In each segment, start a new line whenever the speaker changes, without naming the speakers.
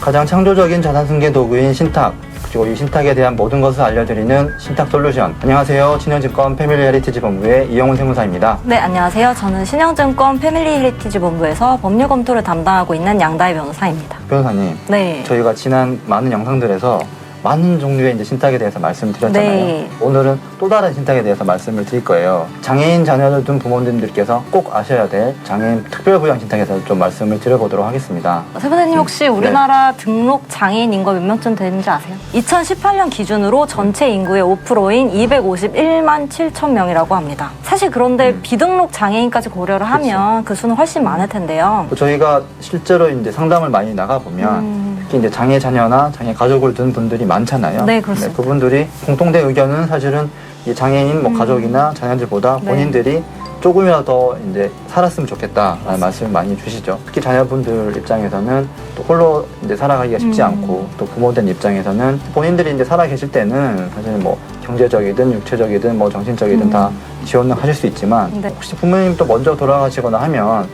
가장 창조적인 자산 승계 도구인 신탁, 그리고 이 신탁에 대한 모든 것을 알려드리는 신탁 솔루션. 안녕하세요. 신영증권 패밀리 헤리티지 본부의 이영훈 세무사입니다.
네, 안녕하세요. 저는 신영증권 패밀리 헤리티지 본부에서 법률 검토를 담당하고 있는 양다혜 변호사입니다.
변호사님,
네.
저희가 지난 많은 영상들에서 많은 종류의 이제 신탁에 대해서 말씀을 드렸잖아요.
네.
오늘은 또 다른 신탁에 대해서 말씀을 드릴 거예요. 장애인 자녀를 둔 부모님들께서 꼭 아셔야 될 장애인 특별부양 신탁에 대해서 좀 말씀을 드려보도록 하겠습니다.
세무사님 혹시 우리나라 등록 장애인 인구가 몇 명쯤 되는지 아세요? 2018년 기준으로 전체 인구의 5%인 251만 7천 명이라고 합니다. 사실 그런데 비등록 장애인까지 고려를 하면 그 수는 훨씬 많을 텐데요.
저희가 실제로 이제 상담을 많이 나가보면 특히 이제 장애 자녀나 장애 가족을 둔 분들이 많잖아요.
네, 그렇습니다.
그분들이 공통된 의견은 사실은 이 장애인 뭐 가족이나 자녀들보다
네.
본인들이 조금이라도 더 이제 살았으면 좋겠다라는 말씀을 많이 주시죠. 특히 자녀분들 입장에서는 또 홀로 이제 살아가기가 쉽지 않고 또 부모된 입장에서는 본인들이 이제 살아 계실 때는 사실 뭐 경제적이든 육체적이든 뭐 정신적이든 다 지원을 하실 수 있지만
네.
혹시 부모님 또 먼저 돌아가시거나 하면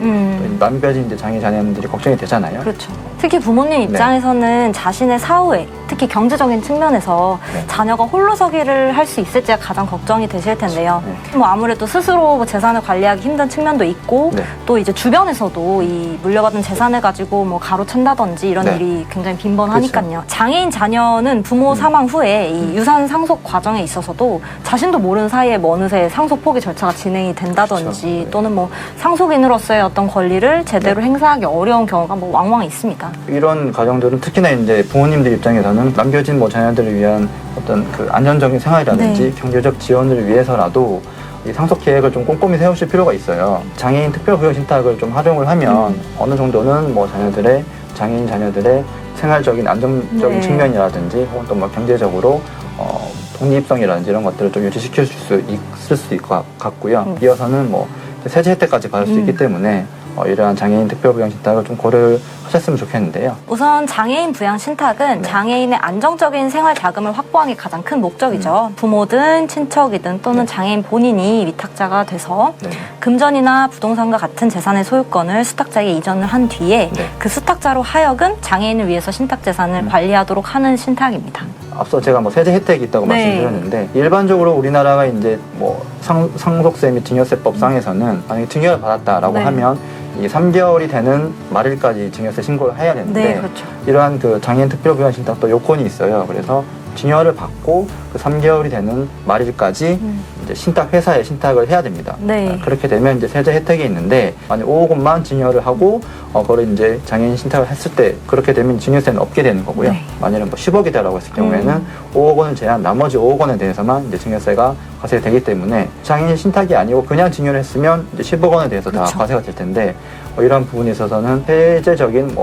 또 남겨진 이제 장애 자녀들이 걱정이 되잖아요.
그렇죠. 특히 부모님 입장에서는 자신의 사후에 특히 경제적인 측면에서
네.
자녀가 홀로서기를 할 수 있을지가 가장 걱정이 되실 텐데요.
네.
뭐 아무래도 스스로 뭐 재산을 관리하기 힘든 측면도 있고
네.
또 이제 주변에서도 이 물려받은 재산을 가지고 뭐 가로챈다든지 이런
네.
일이 굉장히 빈번하니까요. 장애인 자녀는 부모 사망 후에 이 유산 상속 과정에 있어서도 자신도 모르는 사이에 어느새 상속 포기 절차가 진행이 된다든지
그렇죠. 네.
또는 뭐 상속인으로서의 어떤 권리를 제대로 행사하기 어려운 경우가 뭐 왕왕 있습니다.
이런 가정들은 특히나 이제 부모님들 입장에서는 남겨진 뭐 자녀들을 위한 어떤 그 안전적인 생활이라든지
네.
경제적 지원을 위해서라도 이 상속 계획을 좀 꼼꼼히 세우실 필요가 있어요. 장애인 특별부양 신탁을 좀 활용을 하면 어느 정도는 뭐 장애인 자녀들의 생활적인 안정적인
네.
측면이라든지 혹은 또 뭐 경제적으로 독립성이라든지 이런 것들을 좀 유지시킬 수 있을 수 있을 것 같고요. 이어서는 뭐 세제 혜택까지 받을 수 있기 때문에 이러한 장애인 특별부양 신탁을 좀 고려를 하셨으면 좋겠는데요.
우선 장애인 부양 신탁은 장애인의 안정적인 생활 자금을 확보하는 게 가장 큰 목적이죠. 부모든 친척이든 또는 장애인 본인이 위탁자가 돼서
네.
금전이나 부동산과 같은 재산의 소유권을 수탁자에게 이전을 한 뒤에
네.
그 수탁자로 하여금 장애인을 위해서 신탁 재산을 관리하도록 하는 신탁입니다.
앞서 제가 뭐 세제 혜택이 있다고
네.
말씀드렸는데 일반적으로 우리나라가 이제 뭐 상속세 및 증여세법상에서는 만약에 증여를 받았다라고
네.
하면 이 3개월이 되는 말일까지 증여세 신고를 해야 되는데
네, 그렇죠.
이러한 그 장애인 특별부양 신탁도 요건이 있어요. 그래서 증여를 받고 그 3개월이 되는 말일까지 이제 신탁 회사에 신탁을 해야 됩니다.
네.
그렇게 되면 이제 세제 혜택이 있는데 만약 5억 원만 증여를 하고 그걸 이제 장애인 신탁을 했을 때 그렇게 되면 증여세는 없게 되는 거고요.
네.
만약에 뭐 10억이다라고 했을 경우에는 5억 원을 제한 나머지 5억 원에 대해서만 이제 증여세가 과세가 되기 때문에 장애인 신탁이 아니고 그냥 증여를 했으면 이제 10억 원에 대해서 다
그렇죠.
과세가 될 텐데 이런 부분에 있어서는 세제적인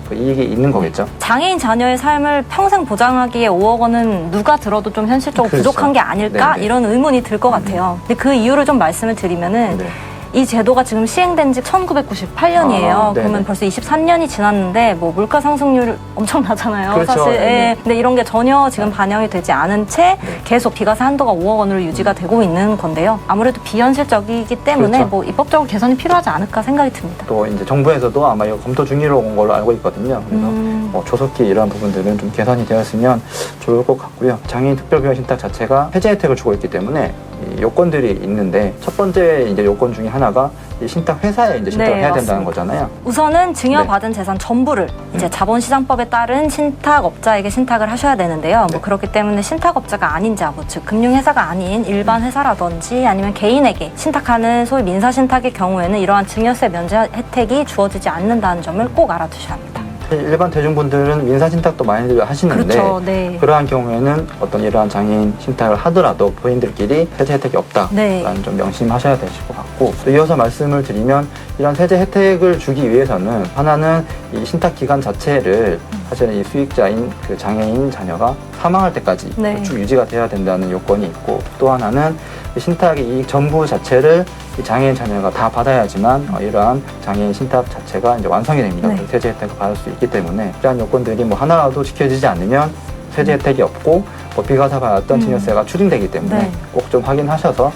그 이익이 있는 거겠죠.
장애인 자녀의 삶을 평생 보장하기에 5억 원은 누가 들어도 좀 현실적으로
그렇죠.
부족한 게 아닐까?
네네.
이런 의문이 들 것 같아요. 근데 그 이유를 좀 말씀을 드리면은
네.
이 제도가 지금 시행된 지 1998년이에요.
네네.
그러면 벌써 23년이 지났는데 뭐 물가 상승률 엄청 나잖아요.
그렇죠.
사실.
네네.
예. 근데 이런 게 전혀 지금 반영이 되지 않은 채 계속 비과세 한도가 5억 원으로 유지가 되고 있는 건데요. 아무래도 비현실적이기 때문에
그렇죠.
뭐 입법적으로 개선이 필요하지 않을까 생각이 듭니다.
또 이제 정부에서도 아마 이거 검토 중으로 온 걸로 알고 있거든요. 그래서 조속히 이러한 부분들은 좀 개선이 되었으면 좋을 것 같고요. 장애인 특별부양 신탁 자체가 세제 혜택을 주고 있기 때문에 이 요건들이 있는데 첫 번째 이제 요건 중에 하나가 이 신탁 회사에 이제 신탁을
네,
해야
맞습니다.
된다는 거잖아요.
우선은 증여받은 재산 전부를 이제 자본시장법에 따른 신탁업자에게 신탁을 하셔야 되는데요. 뭐 그렇기 때문에 신탁업자가 아닌 자부, 즉 금융회사가 아닌 일반 회사라든지 아니면 개인에게 신탁하는 소위 민사신탁의 경우에는 이러한 증여세 면제 혜택이 주어지지 않는다는 점을 꼭 알아두셔야 합니다.
일반 대중분들은 민사 신탁도 많이들 하시는데
그렇죠. 네.
그러한 경우에는 어떤 이러한 장애인 신탁을 하더라도 본인들끼리 세제 혜택이 없다라는
네.
점 명심하셔야 되실 것 같고 또 이어서 말씀을 드리면 이런 세제 혜택을 주기 위해서는 하나는 이 신탁 기간 자체를 사실은 이 수익자인 그 장애인 자녀가 사망할 때까지
네.
쭉 유지가 돼야 된다는 요건이 있고 또 하나는 이 신탁의 이익 전부 자체를 이 장애인 자녀가 다 받아야지만 이러한 장애인 신탁 자체가 이제 완성이 됩니다.
네.
세제 혜택을 받을 수 있기 때문에 이러한 요건들이 뭐 하나라도 지켜지지 않으면 세제 혜택이 없고 뭐 비과세 받았던 증여세가 추징되기 때문에
네.
꼭 좀 확인하셔서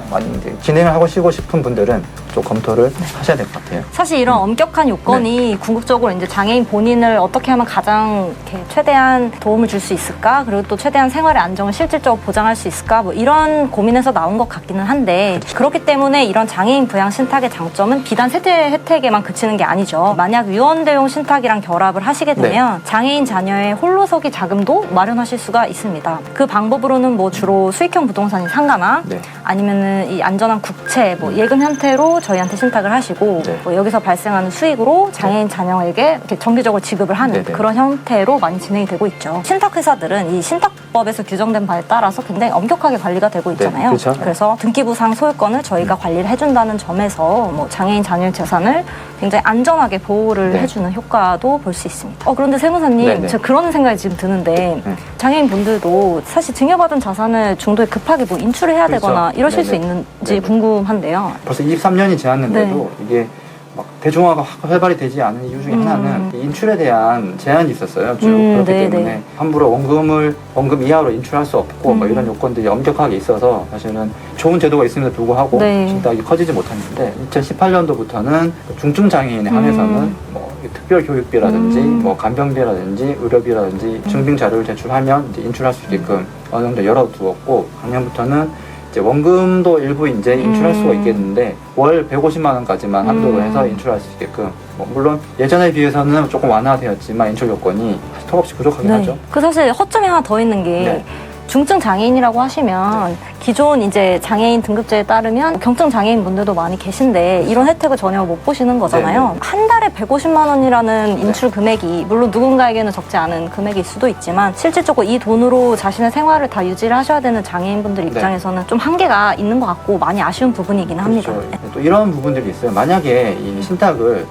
많이 이제 진행을 하고 싶은 분들은 좀 검토를 하셔야 될 것 같아요.
사실 이런 엄격한 요건이 궁극적으로 이제 장애인 본인을 어떻게 하면 가장 이렇게 최대한 도움을 줄 수 있을까? 그리고 또 최대한 생활의 안정을 실질적으로 보장할 수 있을까? 뭐 이런 고민에서 나온 것 같기는 한데 그렇기 때문에 이런 장애인 부양 신탁의 장점은 비단 세대 혜택에만 그치는 게 아니죠. 만약 유언대용 신탁이랑 결합을 하시게 되면 장애인 자녀의 홀로서기 자금도 마련하실 수가 있습니다. 그 방법으로는 뭐 주로 수익형 부동산인 상가나 아니면은 이 안전한 국채, 뭐 예금 형태로 저희한테 신탁을 하시고 뭐 여기서 발생하는 수익으로 장애인 자녀에게 이렇게 정기적으로 지급을 하는 그런 형태로 많이 진행이 되고 있죠. 신탁 회사들은 이 신탁법에서 규정된 바에 따라서 굉장히 엄격하게 관리가 되고 있잖아요.
그렇죠.
그래서 등기부상 소유권을 저희가 관리를 해준다는 점에서 뭐 장애인 자녀의 재산을 굉장히 안전하게 보호를 해주는 효과도 볼 수 있습니다. 그런데 세무사님, 제가 그런 생각이 지금 드는데 장애인 분들도 사실 증여받은 자산을 중도에 급하게 뭐 인출을 해야 되거나 이러실 수 있는지 궁금한데요.
벌써 23년이 지났는데도 이게 막 대중화가 활발히 되지 않은 이유 중에 하나는 인출에 대한 제한이 있었어요. 쭉 그렇기 때문에 함부로 원금 이하로 인출할 수 없고 뭐 이런 요건들이 엄격하게 있어서 사실은 좋은 제도가 있음에도 불구하고 신탁이 커지지 못했는데 2018년도부터는 중증 장애인에 한해서는 뭐 특별 교육비라든지 뭐 간병비라든지 의료비라든지 증빙 자료를 제출하면 이제 인출할 수 있게끔 어느 정도 열어두었고 작년부터는 이제 원금도 일부 이제 인출할 수가 있겠는데 월 150만 원까지만 한도로 해서 인출할 수 있게끔 뭐 물론 예전에 비해서는 조금 완화되었지만 인출 요건이 턱없이 부족하긴 하죠.
그 사실 허점이 하나 더 있는 게 중증 장애인이라고 하시면 기존 이제 장애인 등급제에 따르면 경증 장애인 분들도 많이 계신데 이런 혜택을 전혀 못 보시는 거잖아요. 한 달에 150만 원이라는 인출 금액이 물론 누군가에게는 적지 않은 금액일 수도 있지만 실질적으로 이 돈으로 자신의 생활을 다 유지를 하셔야 되는 장애인분들 입장에서는 좀 한계가 있는 것 같고 많이 아쉬운 부분이긴 합니다.
또 이런 부분들이 있어요. 만약에 이 신탁을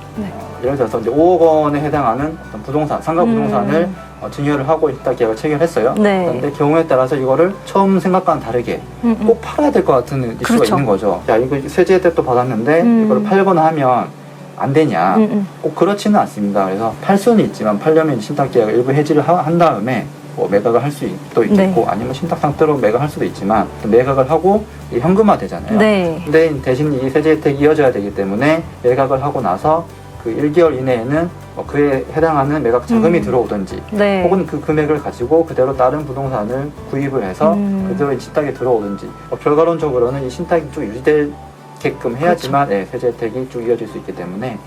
예를 들어서 이제 5억 원에 해당하는 어떤 부동산, 상가 부동산을 증여를 하고 신탁 계약을 체결했어요. 그런데 경우에 따라서 이거를 처음 생각과는 다르게 꼭 팔아야 될 것 같은 이슈가 있는 거죠. 야, 이거 세제 혜택도 받았는데 이걸 팔거나 하면 안 되냐. 꼭 그렇지는 않습니다. 그래서 팔 수는 있지만 팔려면 신탁 계약을 일부 해지를 한 다음에 뭐 매각을 할 수도 있겠고 아니면 신탁 상태로 매각할 수도 있지만 매각을 하고 현금화 되잖아요. 근데 대신 이 세제 혜택이 이어져야 되기 때문에 매각을 하고 나서 그 1개월 이내에는 그에 해당하는 매각 자금이 들어오든지 혹은 그 금액을 가지고 그대로 다른 부동산을 구입을 해서 그대로 신탁에 들어오든지 결과론적으로는 이 신탁이 쭉 유지되게끔 해야지만 세제 혜택이 쭉 이어질 수 있기 때문에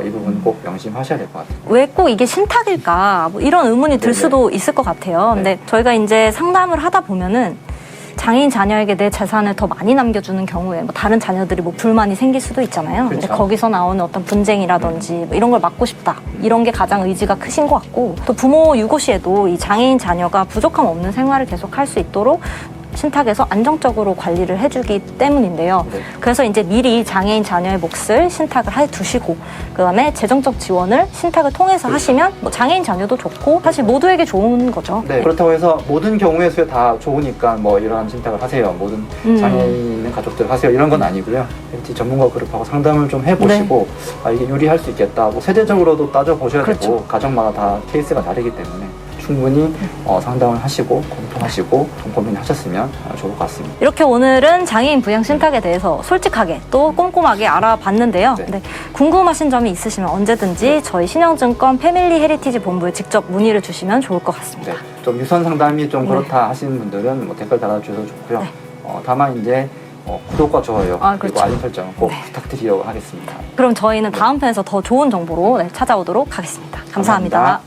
이 부분 꼭 명심하셔야 될 것 같아요.
왜 꼭 이게 신탁일까? 뭐 이런 의문이 들 수도 있을 것 같아요. 근데 저희가 이제 상담을 하다 보면은 장애인 자녀에게 내 재산을 더 많이 남겨주는 경우에 뭐 다른 자녀들이 뭐 불만이 생길 수도 있잖아요. 근데 거기서 나오는 어떤 분쟁이라든지 뭐 이런 걸 막고 싶다. 이런 게 가장 의지가 크신 것 같고 또 부모 유고 시에도 이 장애인 자녀가 부족함 없는 생활을 계속 할 수 있도록 신탁에서 안정적으로 관리를 해주기 때문인데요. 그래서 이제 미리 장애인 자녀의 몫을 신탁을 해두시고 그다음에 재정적 지원을 신탁을 통해서 하시면 뭐 장애인 자녀도 좋고 사실 모두에게 좋은 거죠.
그렇다고 해서 모든 경우에 수에 다 좋으니까 뭐 이러한 신탁을 하세요. 모든 장애인 있는 가족들 하세요. 이런 건 아니고요. MT 전문가 그룹하고 상담을 좀 해보시고 이게 유리할 수 있겠다. 뭐 세대적으로도 따져보셔야 되고 가정마다 다 케이스가 다르기 때문에 충분히 상담을 하시고 검토하시고 고민하셨으면 좋을 것 같습니다.
이렇게 오늘은 장애인 부양 신탁에 대해서 솔직하게 또 꼼꼼하게 알아봤는데요. 궁금하신 점이 있으시면 언제든지 저희 신영증권 패밀리 헤리티지 본부에 직접 문의를 주시면 좋을 것 같습니다.
좀 유선 상담이 좀 그렇다 하시는 분들은 뭐 댓글 달아주셔도 좋고요. 다만 이제 구독과 좋아요 그리고 알림 설정 꼭 부탁드리려고 하겠습니다.
그럼 저희는 다음 편에서 더 좋은 정보로 찾아오도록 하겠습니다. 감사합니다.